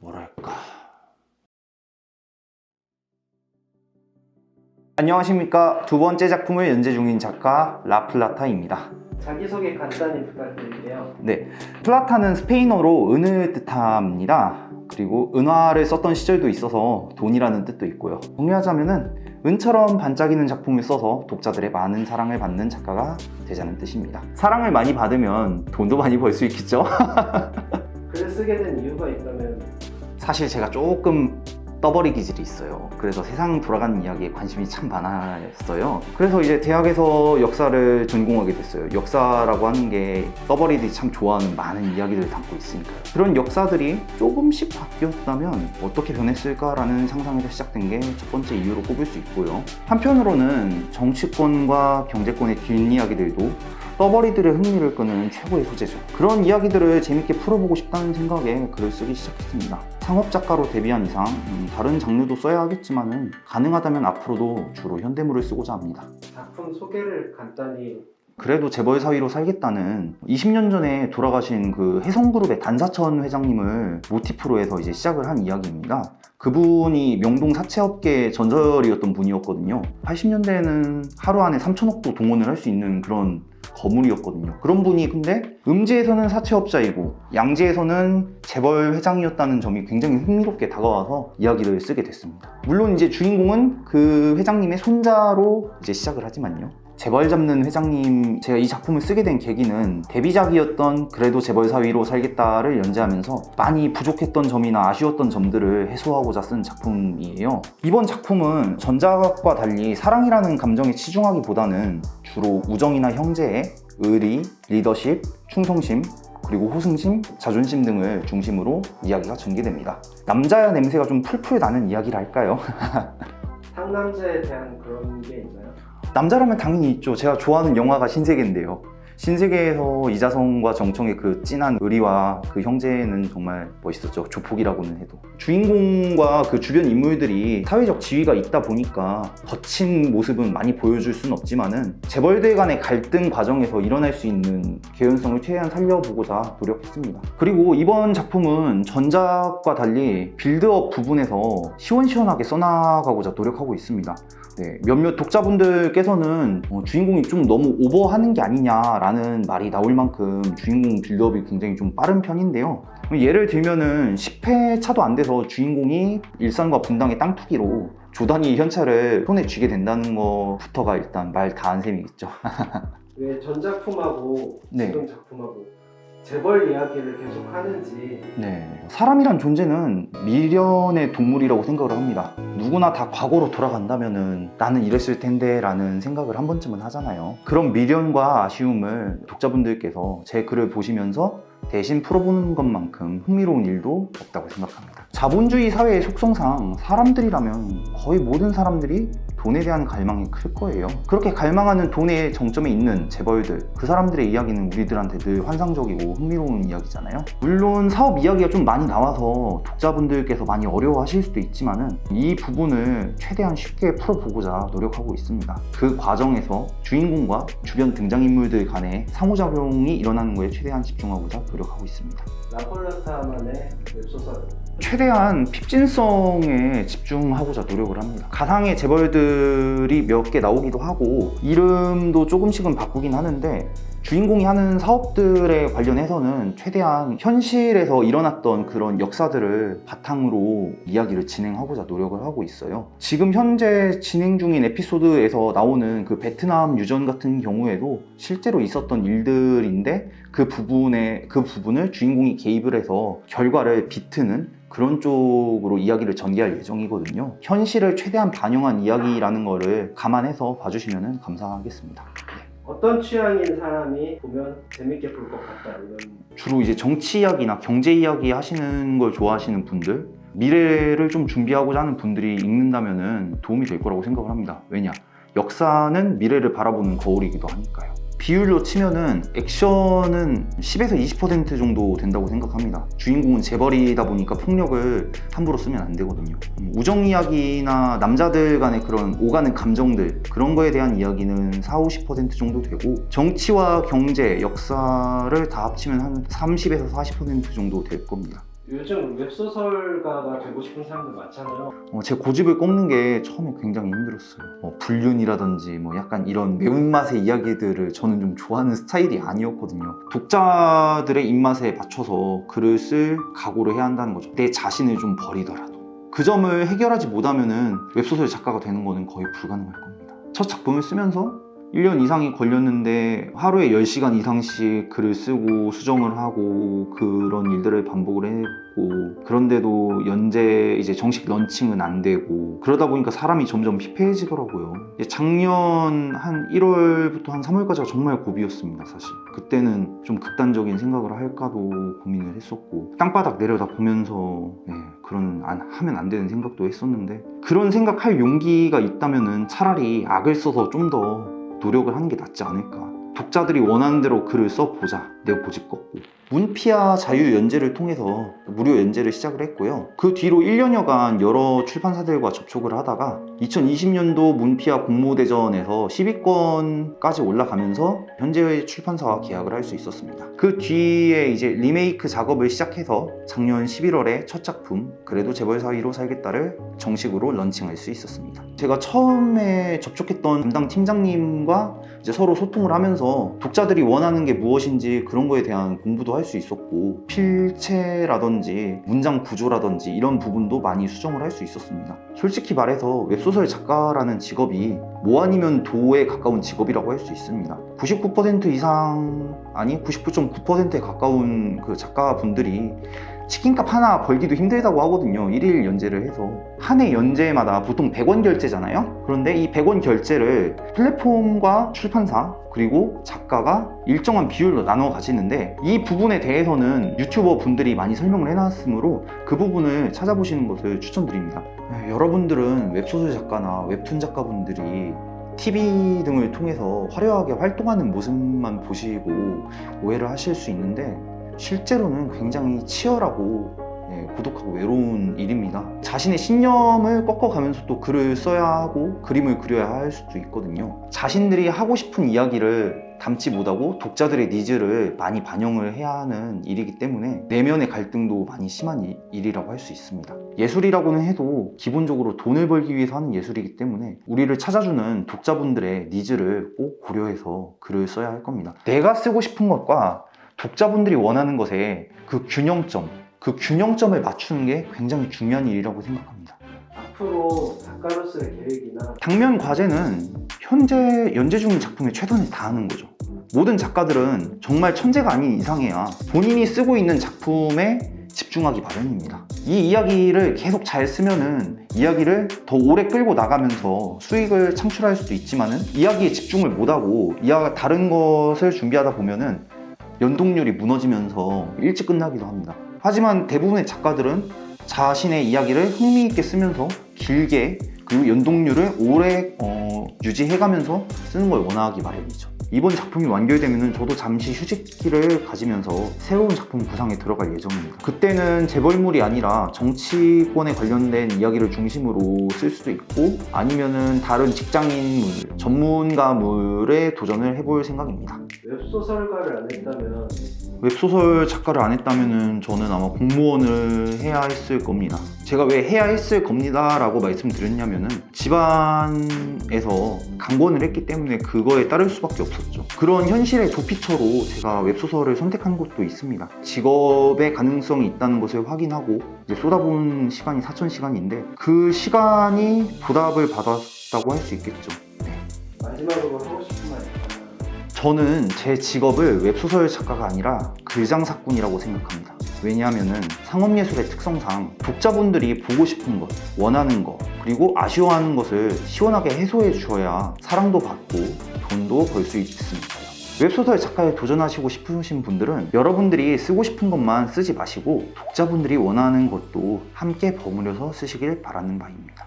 뭐랄까. 안녕하십니까. 두 번째 작품을 연재 중인 작가 라플라타입니다. 자기소개 간단히 부탁드릴게요. 네, 플라타는 스페인어로 은을 뜻합니다. 그리고 은화를 썼던 시절도 있어서 돈이라는 뜻도 있고요. 정리하자면은 은처럼 반짝이는 작품을 써서 독자들의 많은 사랑을 받는 작가가 되자는 뜻입니다. 사랑을 많이 받으면 돈도 많이 벌 수 있겠죠? 글을 쓰게 된 이유가 있다면? 사실 제가 조금 떠벌이 기질이 있어요. 그래서 세상 돌아가는 이야기에 관심이 참 많았어요. 그래서 이제 대학에서 역사를 전공하게 됐어요. 역사라고 하는 게 떠벌이들이 참 좋아하는 많은 이야기들을 담고 있으니까요. 그런 역사들이 조금씩 바뀌었다면 어떻게 변했을까라는 상상에서 시작된 게 첫 번째 이유로 꼽을 수 있고요. 한편으로는 정치권과 경제권의 뒷이야기들도 떠벌이들의 흥미를 끄는 최고의 소재죠. 그런 이야기들을 재밌게 풀어보고 싶다는 생각에 글을 쓰기 시작했습니다. 상업작가로 데뷔한 이상 다른 장르도 써야 하겠지만 가능하다면 앞으로도 주로 현대물을 쓰고자 합니다. 작품 소개를 간단히. 그래도 재벌 사위로 살겠다는 20년 전에 돌아가신 그 해성그룹의 단사천 회장님을 모티프로 해서 이제 시작을 한 이야기입니다. 그분이 명동 사채업계의 전설이었던 분이었거든요. 80년대에는 하루 안에 3천억도 동원을 할 수 있는 그런 거물이었거든요. 그런 분이 근데 음지에서는 사채업자이고 양지에서는 재벌 회장이었다는 점이 굉장히 흥미롭게 다가와서 이야기를 쓰게 됐습니다. 물론 이제 주인공은 그 회장님의 손자로 이제 시작을 하지만요. 재벌 잡는 회장님, 제가 이 작품을 쓰게 된 계기는 데뷔작이었던 그래도 재벌 사위로 살겠다를 연재하면서 많이 부족했던 점이나 아쉬웠던 점들을 해소하고자 쓴 작품이에요. 이번 작품은 전작과 달리 사랑이라는 감정에 치중하기보다는 주로 우정이나 형제애, 의리, 리더십, 충성심, 그리고 호승심, 자존심 등을 중심으로 이야기가 전개됩니다. 남자야 냄새가 좀 풀풀 나는 이야기를 할까요? 상남자에 대한 그런 게 있나요? 남자라면 당연히 있죠. 제가 좋아하는 영화가 신세계인데요. 신세계에서 이자성과 정청의 그 진한 의리와 그 형제는 정말 멋있었죠. 조폭이라고는 해도. 주인공과 그 주변 인물들이 사회적 지위가 있다 보니까 거친 모습은 많이 보여줄 수는 없지만은 재벌들 간의 갈등 과정에서 일어날 수 있는 개연성을 최대한 살려보고자 노력했습니다. 그리고 이번 작품은 전작과 달리 빌드업 부분에서 시원시원하게 써나가고자 노력하고 있습니다. 네, 몇몇 독자분들께서는 주인공이 좀 너무 오버하는 게 아니냐라는 말이 나올 만큼 주인공 빌드업이 굉장히 좀 빠른 편인데요. 예를 들면은 10회 차도 안 돼서 주인공이 일산과 분당의 땅투기로 조단위의 현찰을 손에 쥐게 된다는 것부터가 일단 말 다 한 셈이겠죠. 왜 전작품하고 네. 지금 작품하고 재벌 이야기를 계속 하는지. 네, 사람이란 존재는 미련의 동물이라고 생각을 합니다. 누구나 다 과거로 돌아간다면은 나는 이랬을 텐데 라는 생각을 한 번쯤은 하잖아요. 그런 미련과 아쉬움을 독자분들께서 제 글을 보시면서 대신 풀어보는 것만큼 흥미로운 일도 없다고 생각합니다. 자본주의 사회의 속성상 사람들이라면 거의 모든 사람들이 돈에 대한 갈망이 클 거예요. 그렇게 갈망하는 돈의 정점에 있는 재벌들, 그 사람들의 이야기는 우리들한테 늘 환상적이고 흥미로운 이야기잖아요. 물론 사업 이야기가 좀 많이 나와서 독자분들께서 많이 어려워하실 수도 있지만은 이 부분을 최대한 쉽게 풀어보고자 노력하고 있습니다. 그 과정에서 주인공과 주변 등장인물들 간의 상호작용이 일어나는 거에 최대한 집중하고자 노력하고 있습니다. 라폴라타만의 웹소설. 최대한 핍진성에 집중하고자 노력을 합니다. 가상의 재벌들이 몇 개 나오기도 하고 이름도 조금씩은 바꾸긴 하는데 주인공이 하는 사업들에 관련해서는 최대한 현실에서 일어났던 그런 역사들을 바탕으로 이야기를 진행하고자 노력을 하고 있어요. 지금 현재 진행 중인 에피소드에서 나오는 그 베트남 유전 같은 경우에도 실제로 있었던 일들인데 그 부분을 주인공이 개입을 해서 결과를 비트는 그런 쪽으로 이야기를 전개할 예정이거든요. 현실을 최대한 반영한 이야기라는 거를 감안해서 봐주시면 감사하겠습니다. 어떤 취향인 사람이 보면 재밌게 볼 것 같다 이런. 주로 이제 정치 이야기나 경제 이야기 하시는 걸 좋아하시는 분들, 미래를 좀 준비하고자 하는 분들이 읽는다면 도움이 될 거라고 생각을 합니다. 왜냐? 역사는 미래를 바라보는 거울이기도 하니까요. 비율로 치면은 액션은 10에서 20% 정도 된다고 생각합니다. 주인공은 재벌이다 보니까 폭력을 함부로 쓰면 안 되거든요. 우정 이야기나 남자들 간의 그런 오가는 감정들, 그런 거에 대한 이야기는 40-50% 정도 되고, 정치와 경제, 역사를 다 합치면 한 30에서 40% 정도 될 겁니다. 요즘 웹소설가가 되고 싶은 사람들 많잖아요. 제 고집을 꺾는 게 처음에 굉장히 힘들었어요. 불륜이라든지 약간 이런 매운맛의 이야기들을 저는 좀 좋아하는 스타일이 아니었거든요. 독자들의 입맛에 맞춰서 글을 쓸 각오를 해야 한다는 거죠. 내 자신을 좀 버리더라도. 그 점을 해결하지 못하면은 웹소설 작가가 되는 거는 거의 불가능할 겁니다. 첫 작품을 쓰면서 1년 이상이 걸렸는데 하루에 10시간 이상씩 글을 쓰고 수정을 하고 그런 일들을 반복을 했고, 그런데도 연재 이제 정식 런칭은 안 되고, 그러다 보니까 사람이 점점 피폐해지더라고요. 작년 한 1월부터 한 3월까지가 정말 고비였습니다. 사실 그때는 좀 극단적인 생각을 할까도 고민을 했었고, 땅바닥 내려다 보면서 그런 하면 안 되는 생각도 했었는데, 그런 생각할 용기가 있다면은 차라리 악을 써서 좀 더 노력을 하는 게 낫지 않을까. 독자들이 원하는 대로 글을 써보자. 내 고집 꺾고. 문피아 자유연재를 통해서 무료 연재를 시작을 했고요. 그 뒤로 1년여간 여러 출판사들과 접촉을 하다가 2020년도 문피아 공모대전에서 10위권까지 올라가면서 현재의 출판사와 계약을 할 수 있었습니다. 그 뒤에 이제 리메이크 작업을 시작해서 작년 11월에 첫 작품 그래도 재벌 사위로 살겠다를 정식으로 런칭할 수 있었습니다. 제가 처음에 접촉했던 담당 팀장님과 이제 서로 소통을 하면서 독자들이 원하는 게 무엇인지 그런 거에 대한 공부도 할 수 있었고, 필체라든지 문장 구조라든지 이런 부분도 많이 수정을 할 수 있었습니다. 솔직히 말해서 웹소설 작가라는 직업이 뭐 아니면 도에 가까운 직업이라고 할 수 있습니다. 99% 이상, 아니 99.9%에 가까운 그 작가분들이 치킨값 하나 벌기도 힘들다고 하거든요. 1일 연재를 해서 한 해 연재마다 보통 100원 결제잖아요. 그런데 이 100원 결제를 플랫폼과 출판사 그리고 작가가 일정한 비율로 나눠 가지는데, 이 부분에 대해서는 유튜버 분들이 많이 설명을 해놨으므로 그 부분을 찾아보시는 것을 추천드립니다. 여러분들은 웹소설 작가나 웹툰 작가분들이 TV 등을 통해서 화려하게 활동하는 모습만 보시고 오해를 하실 수 있는데, 실제로는 굉장히 치열하고 고독하고 외로운 일입니다. 자신의 신념을 꺾어가면서 또 글을 써야 하고 그림을 그려야 할 수도 있거든요. 자신들이 하고 싶은 이야기를 담지 못하고 독자들의 니즈를 많이 반영을 해야 하는 일이기 때문에 내면의 갈등도 많이 심한 일이라고 할 수 있습니다. 예술이라고는 해도 기본적으로 돈을 벌기 위해서 하는 예술이기 때문에 우리를 찾아주는 독자분들의 니즈를 꼭 고려해서 글을 써야 할 겁니다. 내가 쓰고 싶은 것과 독자분들이 원하는 것에 그 균형점을 맞추는 게 굉장히 중요한 일이라고 생각합니다. 앞으로 작가로서의 계획이나 당면 과제는 현재 연재 중인 작품에 최선을 다하는 거죠. 모든 작가들은 정말 천재가 아닌 이상해야 본인이 쓰고 있는 작품에 집중하기 마련입니다. 이 이야기를 계속 잘 쓰면은 이야기를 더 오래 끌고 나가면서 수익을 창출할 수도 있지만은 이야기에 집중을 못하고 다른 것을 준비하다 보면은 연동률이 무너지면서 일찍 끝나기도 합니다. 하지만 대부분의 작가들은 자신의 이야기를 흥미있게 쓰면서 길게, 그리고 연동률을 오래 유지해가면서 쓰는 걸 원하기 마련이죠. 이번 작품이 완결되면 저도 잠시 휴식기를 가지면서 새로운 작품 구상에 들어갈 예정입니다. 그때는 재벌물이 아니라 정치권에 관련된 이야기를 중심으로 쓸 수도 있고, 아니면은 다른 직장인물, 전문가물에 도전을 해볼 생각입니다. 웹소설가를 안 했다면 웹소설 작가를 안 했다면 저는 아마 공무원을 해야 했을 겁니다. 제가 왜 해야 했을 겁니다 라고 말씀드렸냐면은 집안에서 강권을 했기 때문에 그거에 따를 수밖에 없었죠. 그런 현실의 도피처로 제가 웹소설을 선택한 것도 있습니다. 직업의 가능성이 있다는 것을 확인하고 이제 쏟아부은 시간이 4,000시간인데 그 시간이 보답을 받았다고 할 수 있겠죠. 마지막으로 하고 싶은 말 있다면? 저는 제 직업을 웹소설 작가가 아니라 글장사꾼이라고 생각합니다. 왜냐하면은 상업예술의 특성상 독자분들이 보고 싶은 것, 원하는 것, 그리고 아쉬워하는 것을 시원하게 해소해 주어야 사랑도 받고 돈도 벌 수 있으니까요. 웹소설 작가에 도전하시고 싶으신 분들은 여러분들이 쓰고 싶은 것만 쓰지 마시고 독자분들이 원하는 것도 함께 버무려서 쓰시길 바라는 바입니다.